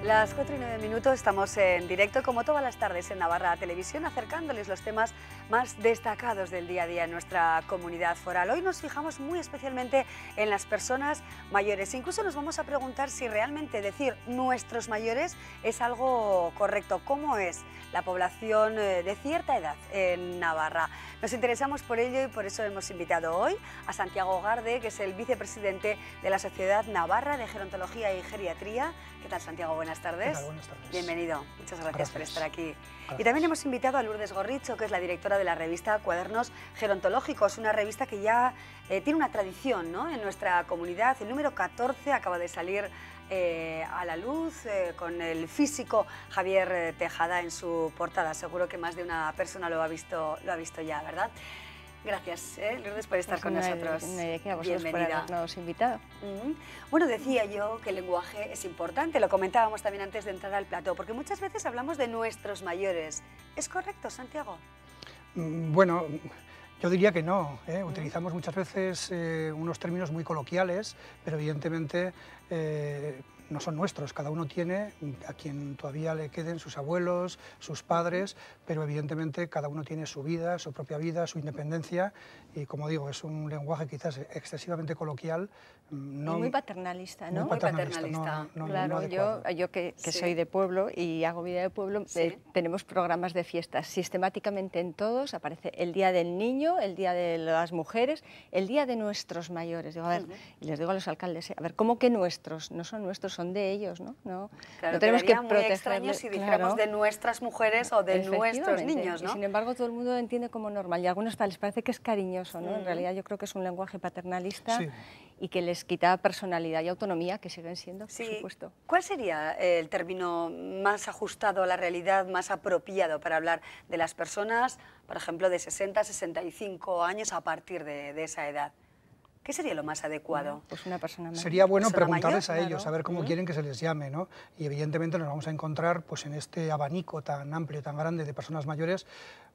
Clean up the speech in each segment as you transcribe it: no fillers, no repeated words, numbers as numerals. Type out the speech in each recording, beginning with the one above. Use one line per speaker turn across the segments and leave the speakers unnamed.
Las 4:09, estamos en directo como todas las tardes en Navarra Televisión, acercándoles los temas más destacados del día a día en nuestra comunidad foral. Hoy nos fijamos muy especialmente en las personas mayores. Incluso nos vamos a preguntar si realmente decir nuestros mayores es algo correcto. ¿Cómo es la población de cierta edad en Navarra? Nos interesamos por ello y por eso hemos invitado hoy a Santiago Garde, que es el vicepresidente de la Sociedad Navarra de Gerontología y Geriatría. ¿Qué tal, Santiago? Buenas tardes.
¿Qué tal? Buenas tardes.
Bienvenido. Muchas gracias por estar aquí.
Gracias.
Y también hemos invitado a Lourdes Gorricho, que es la directora de la revista Cuadernos Gerontológicos, una revista que ya tiene una tradición, ¿no?, en nuestra comunidad. El número 14 acaba de salir a la luz con el físico Javier Tejada en su portada. Seguro que más de una persona lo ha visto ya, ¿verdad? Gracias, Lourdes, por estar con nosotros.
Que a vosotros por habernos invitado.
Bueno, decía yo que el lenguaje es importante, lo comentábamos también antes de entrar al plató, porque muchas veces hablamos de nuestros mayores. ¿Es correcto, Santiago?
Bueno, yo diría que no. Utilizamos muchas veces unos términos muy coloquiales, pero evidentemente no son nuestros. Cada uno tiene a quien todavía le queden sus abuelos, sus padres, pero evidentemente cada uno tiene su vida, su propia vida, su independencia, y como digo, es un lenguaje quizás excesivamente coloquial.
No, y muy paternalista, ¿no?
Muy paternalista.
Claro, yo que soy de pueblo y hago vida de pueblo, tenemos programas de fiestas. Sistemáticamente en todos aparece el Día del Niño, el Día de las Mujeres, el Día de nuestros mayores. Digo, a ver, y les digo a los alcaldes, a ver, ¿cómo que nuestros? No son nuestros, son de ellos, ¿no?
Claro,
no tenemos que
muy
protegerles.
extraño si dijéramos de nuestras mujeres o de nuestros niños, ¿no?
Y sin embargo, todo el mundo lo entiende como normal y a algunos les parece que es cariñoso, ¿no? En realidad yo creo que es un lenguaje paternalista y que les quita personalidad y autonomía, que siguen siendo, por supuesto.
¿Cuál sería el término más ajustado a la realidad, más apropiado para hablar de las personas, por ejemplo, de 60, 65 años a partir de esa edad? ¿Qué sería lo más adecuado?
Pues una persona mayor.
Sería bueno preguntarles
mayor,
a ellos, a ver cómo quieren que se les llame, ¿no? Y evidentemente nos vamos a encontrar pues, en este abanico tan amplio, tan grande de personas mayores,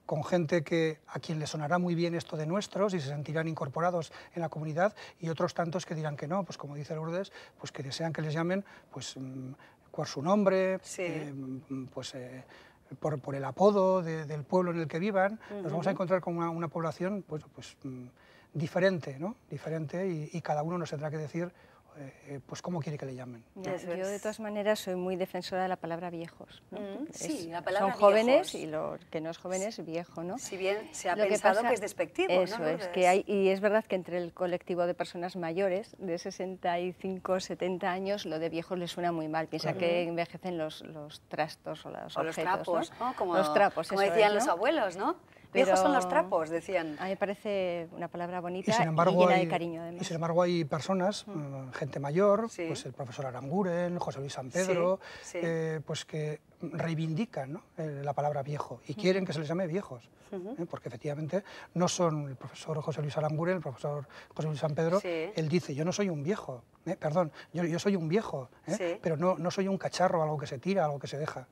con gente a quien le sonará muy bien esto de nuestros y se sentirán incorporados en la comunidad, y otros tantos que dirán que no, pues como dice Lourdes, pues que desean que les llamen pues, por su nombre, por el apodo del pueblo en el que vivan. Nos vamos a encontrar con una población pues diferente, ¿no? Diferente, y cada uno nos tendrá que decir pues cómo quiere que le llamen.
Yo de todas maneras soy muy defensora de la palabra viejos, ¿no?
La palabra
son jóvenes
viejos.
y lo que no es joven es viejo, ¿no?
Si bien se ha pensado que es despectivo,
eso
¿no?
Es que hay, y es verdad que entre el colectivo de personas mayores de 65, 70 años, lo de viejos les suena muy mal. Piensa que envejecen los trastos o los objetos,
trapos,
¿no?
Como,
los trapos,
como
eso
decían
es, ¿no?
los abuelos, ¿no?
Pero
viejos son los trapos, decían.
A mí me parece una palabra bonita y,
embargo,
llena de cariño, además.
Y sin embargo hay personas, gente mayor, pues el profesor Aranguren, José Luis San Pedro, pues que reivindican, ¿no?, la palabra viejo y quieren que se les llame viejos, porque efectivamente no son el profesor José Luis Aranguren, el profesor José Luis San Pedro, él dice, yo no soy un viejo, perdón, yo soy un viejo, pero no soy un cacharro, algo que se tira, algo que se deja.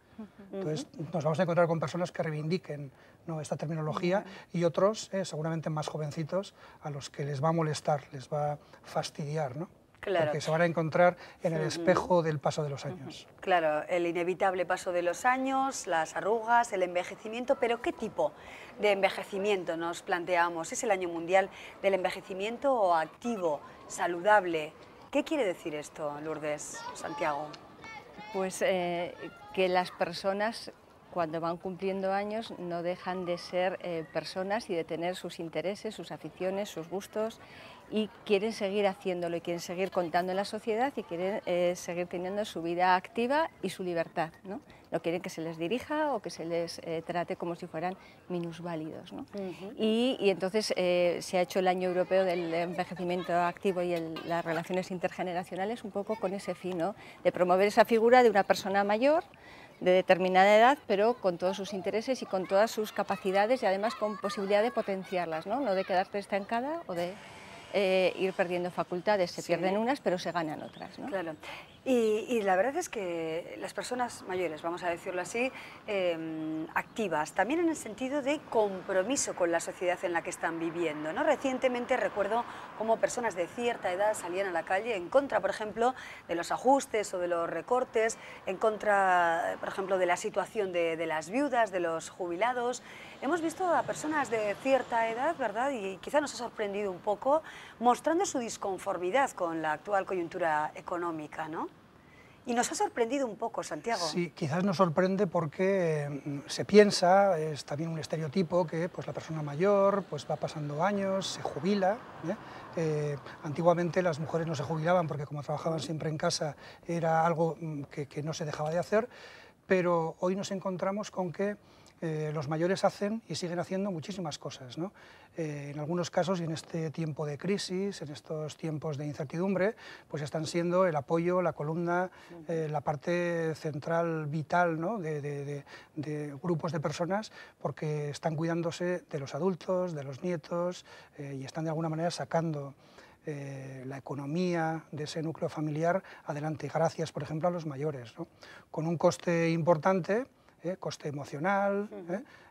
Entonces nos vamos a encontrar con personas que reivindiquen, ¿no?, esta terminología, y otros, seguramente más jovencitos, a los que les va a molestar, les va a fastidiar, ¿no?
Claro.
Porque se van a encontrar en el espejo del paso de los años.
Claro, el inevitable paso de los años, las arrugas, el envejecimiento, pero ¿qué tipo de envejecimiento nos planteamos? ¿Es el año mundial del envejecimiento activo, saludable? ¿Qué quiere decir esto, Lourdes, Santiago?
Pues que las personas, cuando van cumpliendo años, no dejan de ser personas y de tener sus intereses, sus aficiones, sus gustos, y quieren seguir haciéndolo y quieren seguir contando en la sociedad y quieren seguir teniendo su vida activa y su libertad, ¿no? No quieren que se les dirija o que se les trate como si fueran minusválidos, ¿no? Y entonces se ha hecho el Año Europeo del Envejecimiento Activo y las relaciones intergeneracionales un poco con ese fin, ¿no?, de promover esa figura de una persona mayor de determinada edad, pero con todos sus intereses y con todas sus capacidades y además con posibilidad de potenciarlas, ¿no? No de quedarte estancada o de ir perdiendo facultades, se pierden unas pero se ganan otras, ¿no?
Claro. Y la verdad es que las personas mayores, vamos a decirlo así, activas, también en el sentido de compromiso con la sociedad en la que están viviendo, ¿no? Recientemente recuerdo cómo personas de cierta edad salían a la calle en contra, por ejemplo, de los ajustes o de los recortes, en contra, por ejemplo, de la situación de las viudas, de los jubilados. Hemos visto a personas de cierta edad, ¿verdad? Y quizá nos ha sorprendido un poco, mostrando su disconformidad con la actual coyuntura económica, ¿no? Y nos ha sorprendido un poco, Santiago.
Sí, quizás nos sorprende porque se piensa, es también un estereotipo, que pues, la persona mayor pues, va pasando años, se jubila. Antiguamente las mujeres no se jubilaban porque como trabajaban siempre en casa era algo que no se dejaba de hacer, pero hoy nos encontramos con que los mayores hacen y siguen haciendo muchísimas cosas, ¿no? En algunos casos, y en este tiempo de crisis, en estos tiempos de incertidumbre, pues están siendo el apoyo, la columna, la parte central, vital, ¿no? de grupos de personas, porque están cuidándose de los adultos, de los nietos, y están de alguna manera sacando la economía de ese núcleo familiar adelante, gracias, por ejemplo, a los mayores, ¿no? Con un coste importante, coste emocional,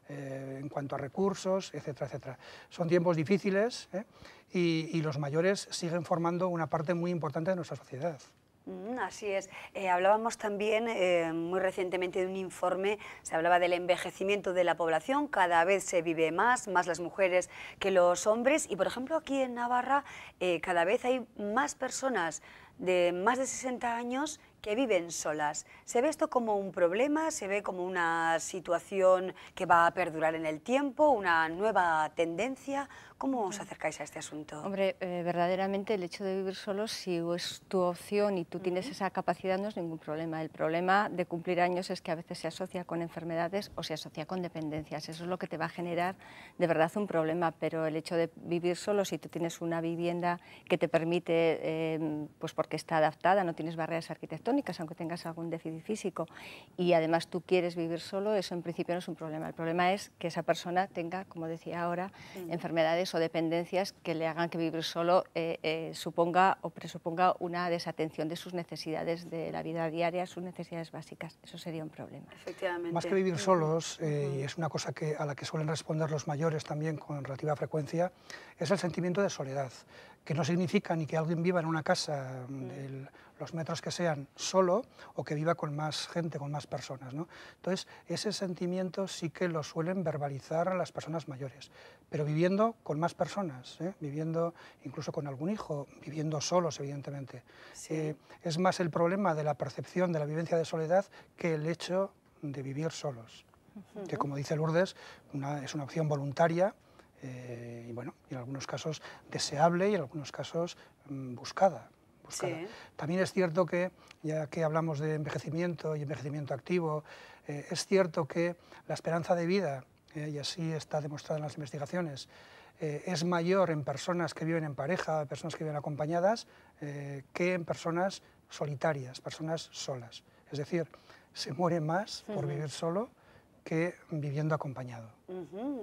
en cuanto a recursos, etcétera, etcétera. Son tiempos difíciles y los mayores siguen formando una parte muy importante de nuestra sociedad.
Así es. Hablábamos también muy recientemente de un informe, se hablaba del envejecimiento de la población, cada vez se vive más las mujeres que los hombres y, por ejemplo, aquí en Navarra cada vez hay más personas de más de 60 años que viven solas. ¿Se ve esto como un problema? ¿Se ve como una situación que va a perdurar en el tiempo, una nueva tendencia? ¿Cómo os acercáis a este asunto?
Hombre, verdaderamente el hecho de vivir solo, si es tu opción y tú tienes esa capacidad, no es ningún problema. El problema de cumplir años es que a veces se asocia con enfermedades o se asocia con dependencias. Eso es lo que te va a generar de verdad un problema, pero el hecho de vivir solo, si tú tienes una vivienda que te permite, pues porque está adaptada, no tienes barreras arquitectónicas, aunque tengas algún déficit físico, y además tú quieres vivir solo, eso en principio no es un problema. El problema es que esa persona tenga, como decía ahora, enfermedades o dependencias que le hagan que vivir solo suponga o presuponga una desatención de sus necesidades de la vida diaria, sus necesidades básicas. Eso sería un problema.
Efectivamente.
Más que vivir solos, y es una cosa a la que suelen responder los mayores también con relativa frecuencia, es el sentimiento de soledad, que no significa ni que alguien viva en una casa de los metros que sean solo o que viva con más gente, con más personas, ¿no? Entonces, ese sentimiento sí que lo suelen verbalizar a las personas mayores, pero viviendo con más personas, viviendo incluso con algún hijo, viviendo solos, evidentemente. Sí. Es más el problema de la percepción de la vivencia de soledad que el hecho de vivir solos, que como dice Lourdes, es una opción voluntaria, y bueno, y en algunos casos deseable y en algunos casos buscada. Sí. También es cierto que, ya que hablamos de envejecimiento y envejecimiento activo, es cierto que la esperanza de vida, y así está demostrado en las investigaciones, es mayor en personas que viven en pareja, personas que viven acompañadas, que en personas solitarias, personas solas. Es decir, se muere más por vivir solo que viviendo acompañado.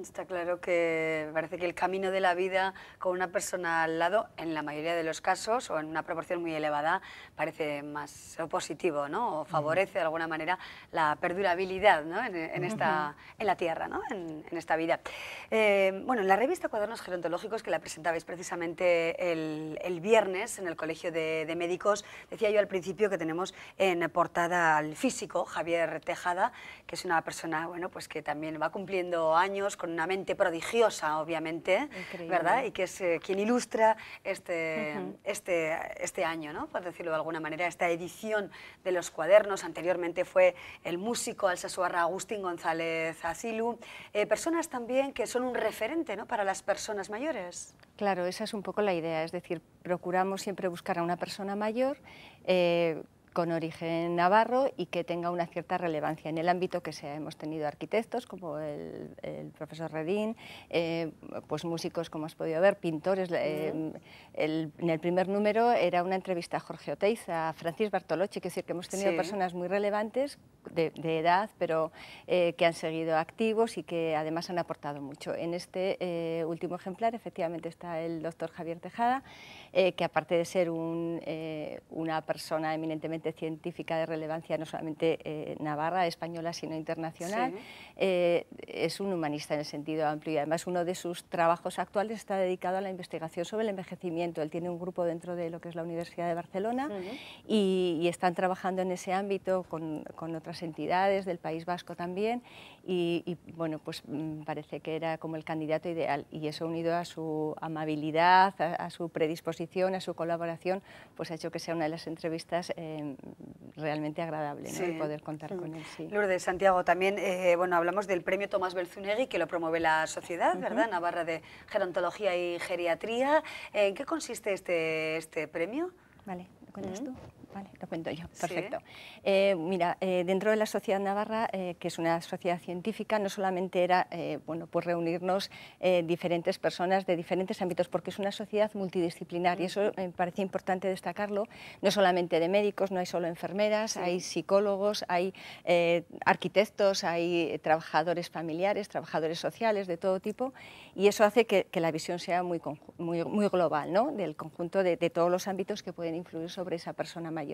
Está claro que parece que el camino de la vida con una persona al lado, en la mayoría de los casos, o en una proporción muy elevada, parece más positivo, ¿no? O favorece de alguna manera la perdurabilidad, ¿no? en la Tierra, ¿no? en esta vida. Bueno, en la revista Cuadernos Gerontológicos, que la presentabais precisamente el viernes en el Colegio de Médicos, decía yo al principio que tenemos en portada al físico, Javier Tejada, que es una persona, bueno, pues que también va cumpliendo años, con una mente prodigiosa, obviamente, ¿verdad? Y que es quien ilustra este año, ¿no? Por decirlo de alguna manera, esta edición de los cuadernos. Anteriormente fue el músico alsasuarra Agustín González Acilu. Personas también que son un referente, ¿no? Para las personas mayores.
Claro, esa es un poco la idea, es decir, procuramos siempre buscar a una persona mayor con origen navarro y que tenga una cierta relevancia en el ámbito que sea. Hemos tenido arquitectos como el profesor Redín, pues músicos como has podido ver, pintores. En el primer número era una entrevista a Jorge Oteiza, a Francis Bartolocci, que es decir, que hemos tenido personas muy relevantes de edad, pero que han seguido activos y que además han aportado mucho. En este último ejemplar efectivamente está el doctor Javier Tejada, que aparte de ser una persona eminentemente realmente científica de relevancia no solamente navarra, española, sino internacional.
Sí.
Es un humanista en el sentido amplio y además uno de sus trabajos actuales está dedicado a la investigación sobre el envejecimiento. Él tiene un grupo dentro de lo que es la Universidad de Barcelona y están trabajando en ese ámbito con otras entidades del País Vasco también y bueno, pues parece que era como el candidato ideal y eso unido a su amabilidad, a su predisposición, a su colaboración, pues ha hecho que sea una de las entrevistas realmente agradable, ¿no?
Sí.
El poder contar con él. Sí.
Lourdes, Santiago, también bueno, hablamos del premio Tomás Belzunegui que lo promueve la sociedad, ¿verdad? Navarra de Gerontología y Geriatría. ¿En qué consiste este premio?
Vale, ¿lo cuentas tú? Vale, lo cuento yo, perfecto.
Sí.
Mira, dentro de la Sociedad Navarra, que es una sociedad científica, no solamente era bueno, pues reunirnos diferentes personas de diferentes ámbitos, porque es una sociedad multidisciplinar y eso me parece importante destacarlo, no solamente de médicos, no hay solo enfermeras, hay psicólogos, hay arquitectos, hay trabajadores familiares, trabajadores sociales de todo tipo y eso hace que la visión sea muy global, ¿no? Del conjunto de todos los ámbitos que pueden influir sobre esa persona mayor.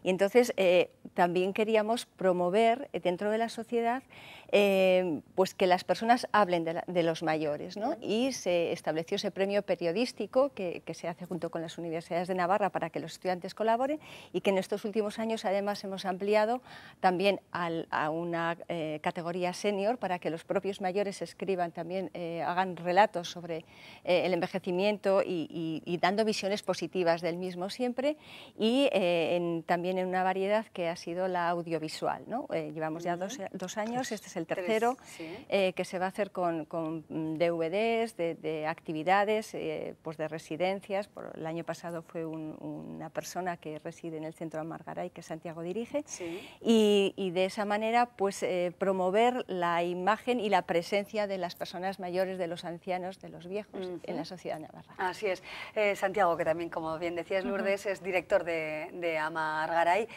Y entonces también queríamos promover dentro de la sociedad pues que las personas hablen de los mayores, ¿no? Y se estableció ese premio periodístico que se hace junto con las universidades de Navarra para que los estudiantes colaboren y que en estos últimos años además hemos ampliado también a una categoría senior para que los propios mayores escriban también, hagan relatos sobre el envejecimiento y dando visiones positivas del mismo siempre y también en una variedad que ha sido la audiovisual, ¿no? Llevamos ya dos años, este es el tercero, que se va a hacer con DVDs de actividades, pues de residencias. El año pasado fue una persona que reside en el centro de Amargaray, que Santiago dirige, y de esa manera pues promover la imagen y la presencia de las personas mayores, de los ancianos, de los viejos en la sociedad navarra.
Así es. Santiago, que también, como bien decías, Lourdes, es director de Amargaray.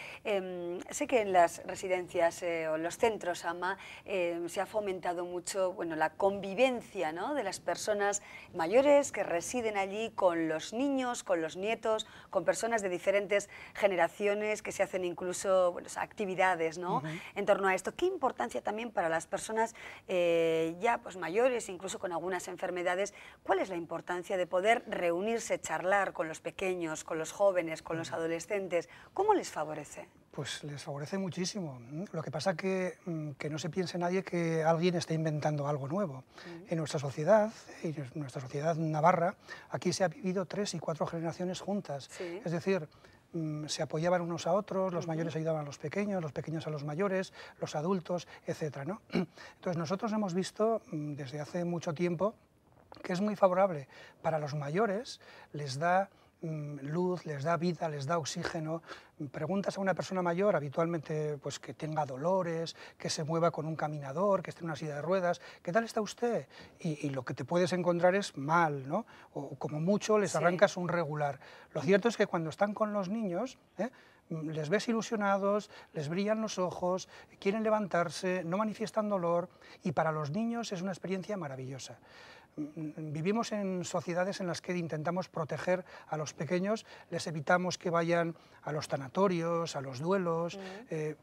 Sé que en las residencias o los centros AMA se ha fomentado mucho la convivencia, ¿no?, de las personas mayores que residen allí con los niños, con los nietos, con personas de diferentes generaciones, que se hacen incluso actividades, ¿no?, en torno a esto. ¿Qué importancia también para las personas ya pues mayores, incluso con algunas enfermedades? ¿Cuál es la importancia de poder reunirse, charlar con los pequeños, con los jóvenes, con los adolescentes? ¿Cómo les favorece?
Pues les favorece muchísimo. Lo que pasa que no se piense nadie que alguien está inventando algo nuevo. En nuestra sociedad, navarra, aquí se ha vivido 3 y 4 generaciones juntas. Es decir, se apoyaban unos a otros, los mayores ayudaban a los pequeños a los mayores, los adultos, etc., ¿no? Entonces nosotros hemos visto desde hace mucho tiempo que es muy favorable para los mayores, les da luz, les da vida, les da oxígeno. Preguntas a una persona mayor, habitualmente pues que tenga dolores, que se mueva con un caminador, que esté en una silla de ruedas, ¿qué tal está usted? Y lo que te puedes encontrar es mal, ¿no? O como mucho les arrancas un regular. Lo cierto es que cuando están con los niños, les ves ilusionados, les brillan los ojos, quieren levantarse, no manifiestan dolor y para los niños es una experiencia maravillosa. Vivimos en sociedades en las que intentamos proteger a los pequeños, les evitamos que vayan a los tanatorios, a los duelos,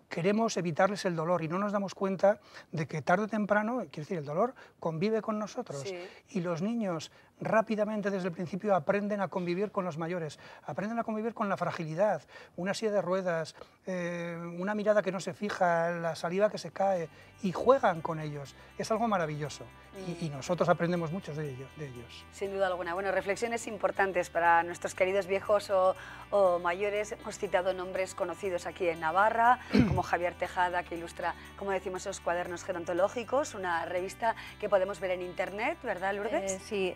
queremos evitarles el dolor y no nos damos cuenta de que tarde o temprano, quiero decir, el dolor convive con nosotros y los niños rápidamente desde el principio aprenden a convivir con los mayores, aprenden a convivir con la fragilidad, una silla de ruedas, una mirada que no se fija, la saliva que se cae y juegan con ellos. Es algo maravilloso y nosotros aprendemos mucho de ellos.
Sin duda alguna. Bueno, reflexiones importantes para nuestros queridos viejos o mayores. Hemos citado nombres conocidos aquí en Navarra, como Javier Tejada, que ilustra, como decimos, esos cuadernos gerontológicos, una revista que podemos ver en internet, ¿verdad, Lourdes?
Sí,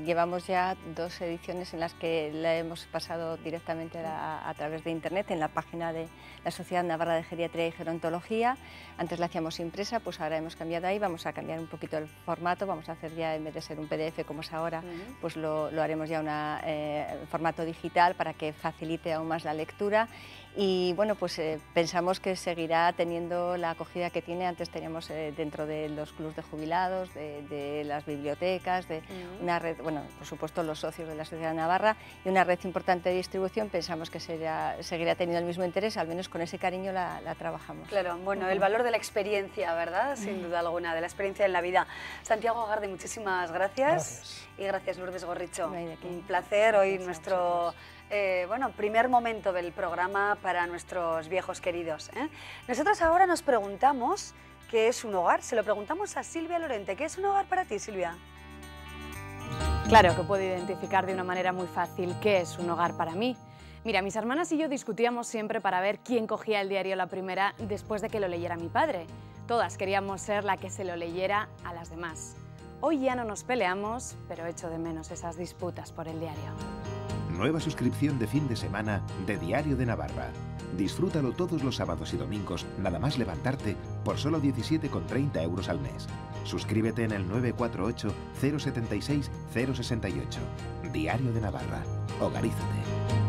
llevamos ya 2 ediciones en las que la hemos pasado directamente a través de internet, en la página de la Sociedad Navarra de Geriatría y Gerontología. Antes la hacíamos impresa, pues ahora hemos cambiado ahí, vamos a cambiar un poquito el formato, vamos a hacer ya, en vez de ser un PDF como es ahora, pues lo haremos ya en formato digital para que facilite aún más la lectura. Y bueno, pues pensamos que seguirá teniendo la acogida que tiene. Antes teníamos dentro de los clubs de jubilados, de las bibliotecas, de una red red, bueno, por supuesto los socios de la Sociedad de Navarra y una red importante de distribución, pensamos que seguirá teniendo el mismo interés, al menos con ese cariño la trabajamos.
Claro, bueno, el valor de la experiencia, ¿verdad? Sin duda alguna, de la experiencia en la vida. Santiago Agarde, muchísimas gracias. Y gracias, Lourdes Gorricho. Un placer hoy nuestro primer momento del programa para nuestros viejos queridos. Nosotros ahora nos preguntamos qué es un hogar. Se lo preguntamos a Silvia Lorente. ¿Qué es un hogar para ti, Silvia?
Claro que puedo identificar de una manera muy fácil qué es un hogar para mí. Mira, mis hermanas y yo discutíamos siempre para ver quién cogía el diario la primera después de que lo leyera mi padre. Todas queríamos ser la que se lo leyera a las demás. Hoy ya no nos peleamos, pero echo de menos esas disputas por el diario.
Nueva suscripción de fin de semana de Diario de Navarra. Disfrútalo todos los sábados y domingos, nada más levantarte, por solo 17,30 € al mes. Suscríbete en el 948 076 068. Diario de Navarra. Hogarízate.